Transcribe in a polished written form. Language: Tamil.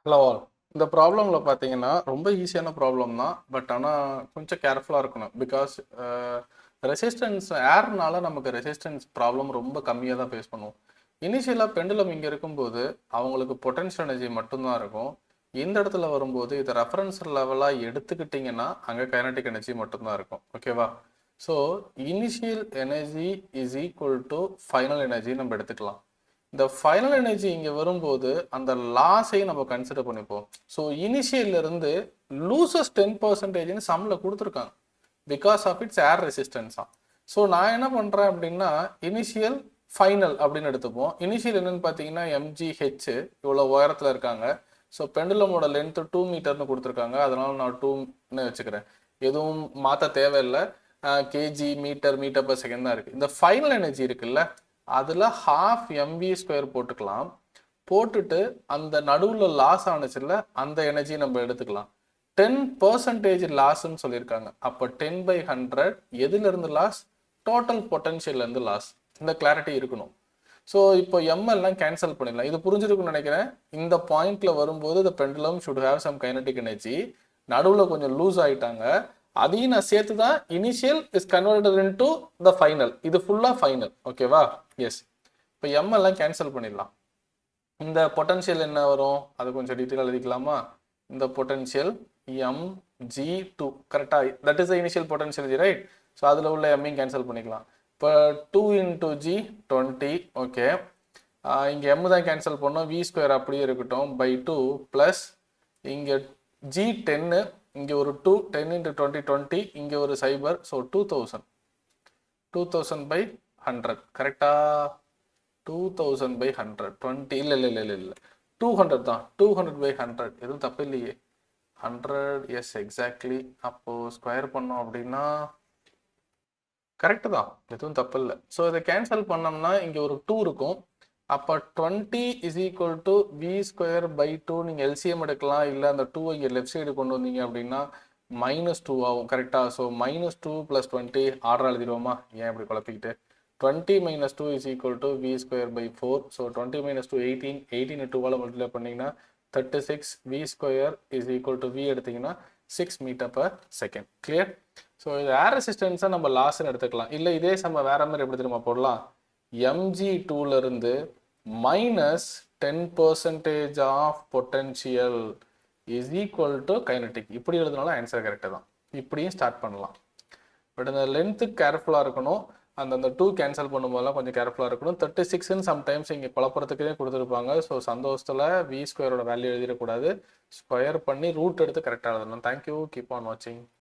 Hello all. இந்த ப்ராப்ளம்ல பார்த்தீங்கன்னா ரொம்ப ஈஸியான ப்ராப்ளம் தான். பட் ஆனால் கொஞ்சம் கேர்ஃபுல்லாக இருக்கணும். பிகாஸ் ரெசிஸ்டன்ஸ் ஏர்னால நமக்கு ரெசிஸ்டன்ஸ் ப்ராப்ளம் ரொம்ப கம்மியாக தான் ஃபேஸ் பண்ணுவோம். இனிஷியலாக பெண்டுலம் இங்கே இருக்கும்போது அவங்களுக்கு பொட்டன்ஷியல் எனர்ஜி மட்டும்தான் இருக்கும். இந்த இடத்துல வரும்போது இதை ரெஃபரன்ஸ் லெவலாக எடுத்துக்கிட்டிங்கன்னா அங்கே கைனடிக் எனர்ஜி மட்டும்தான் இருக்கும். ஓகேவா? So initial energy is equal to final energy நம்ம எடுத்துக்கலாம். இந்த ஃபைனல் எனர்ஜி இங்கே வரும்போது அந்த லாஸையும் நம்ம கன்சிடர் பண்ணிப்போம். ஸோ இனிஷியல்ல இருந்து லூசஸ் 10%ன்னு சம்மில் கொடுத்துருக்காங்க. பிகாஸ் ஆஃப் இட்ஸ் ஏர் ரெசிஸ்டன்ஸா. ஸோ நான் என்ன பண்ணுறேன் அப்படின்னா இனிஷியல் ஃபைனல் அப்படின்னு எடுத்துப்போம். இனிஷியல் என்னன்னு பார்த்தீங்கன்னா MGH இவ்வளோ உயரத்தில் இருக்காங்க. ஸோ பெண்டுலமோட லென்த்து 2 மீட்டர்னு கொடுத்துருக்காங்க. அதனால நான் 2ன்னு வச்சுக்கிறேன். எதுவும் மாற்ற தேவையில்லை. KG meter meter per second தான் இருக்குது. இந்த ஃபைனல் எனர்ஜி இருக்குல்ல, அதில் ½ mv² போட்டுக்கலாம். போட்டுட்டு அந்த நடுவில் லாஸ் ஆனிச்சுல அந்த எனர்ஜி நம்ம எடுத்துக்கலாம். 10% லாஸ்ன்னு சொல்லியிருக்காங்க. அப்போ 10/100 எதுலேருந்து லாஸ்? டோட்டல் பொட்டன்ஷியல்லேருந்து லாஸ். இந்த கிளாரிட்டி இருக்கணும். ஸோ இப்போ எம்எல்லாம் கேன்சல் பண்ணிடலாம். இது புரிஞ்சிருக்குன்னு நினைக்கிறேன். இந்த பாயிண்ட்ல வரும்போது இந்த pendulum should have some kinetic energy. நடுவில் கொஞ்சம் லூஸ் ஆகிட்டாங்க. அதையும் நான் சேர்த்து தான் initial is converted into the final. இது ஃபுல்லாக ஃபைனல். ஓகேவா? எஸ். இப்போ எம்எல்லாம் கேன்சல் பண்ணிடலாம். இந்த பொட்டன்ஷியல் என்ன வரும் அது கொஞ்சம் டீட்டெயில் எழுதிக்கலாமா? இந்த பொட்டன்ஷியல் mg2 கரெக்டாக, that is the initial potential, right? So அதில் உள்ள எம்மையும் கேன்சல் பண்ணிக்கலாம். இப்போ 2 × g 20. ஓகே, இங்கே எம் தான் கேன்சல் பண்ணோம். v² அப்படியே இருக்கட்டும் பை 2 ப்ளஸ் இங்கே g 10, இங்கே ஒரு 2, 10 × 20 20, இங்கே ஒரு சைபர். ஸோ 2000/100 கரெக்டா? 2000/100 20 இல்லை 200 தான். 200/100 எதுவும் தப்பு இல்லையே. 100 எஸ் எக்ஸாக்ட்லி. அப்போ ஸ்கொயர் பண்ணோம் அப்படின்னா கரெக்டு தான், எதுவும் தப்பு இல்லை. ஸோ இதை கேன்சல் பண்ணோம்னா இங்கே ஒரு 2 இருக்கும். அப்போ 20 இஸ் ஈக்குவல் டு v²/2. நீங்கள் எல்சிஎம் எடுக்கலாம். இல்லை அந்த 2 இங்கே லெஃப்ட் சைடு கொண்டு வந்தீங்க அப்படின்னா -2 ஆகும். கரெக்டாக? ஸோ -2 + 20 ஆர்டர் எழுதிடுவோமா? ஏன் இப்படி குழப்பிக்கிட்டு? 20 - 2 is equal to v²/4. So 20 - 2 18. 18 2ஆல் மல்டிப்ளை பண்ணிங்கன்னா 36. v² is equal to v எடுத்திங்கன்னா 6 m/s. கிளியர்? ஸோ இது ஏர் ரெசிஸ்டன்ஸை நம்ம லாஸ்ன்னு எடுத்துக்கலாம். இல்லை இதே நம்ம வேற மாதிரி எப்படி திரும்ப போடலாம்? mg2லேருந்து -10% of potential is equal to kinetic. இப்படி எழுதுனாலும் ஆன்சர் கரெக்டாக தான். இப்படியும் ஸ்டார்ட் பண்ணலாம். பட் இந்த லென்த்து கேர்ஃபுல்லாக இருக்கணும். அந்த 2 கேன்சல் பண்ணும்போதெல்லாம் கொஞ்சம் கேர்ஃபுல்லாக இருக்கணும். 36ன்னு சம்டைம்ஸ் இங்கே குழப்பறதுக்கே கொடுத்துருப்பாங்க. ஸோ சந்தோஷத்தில் v² வேல்யூ எழுதிடக்கூடாது. ஸ்கொயர் பண்ணி ரூட் எடுத்து கரெக்டாக எழுதணும். தேங்க்யூ. கீப் ஆன் வாட்சிங்.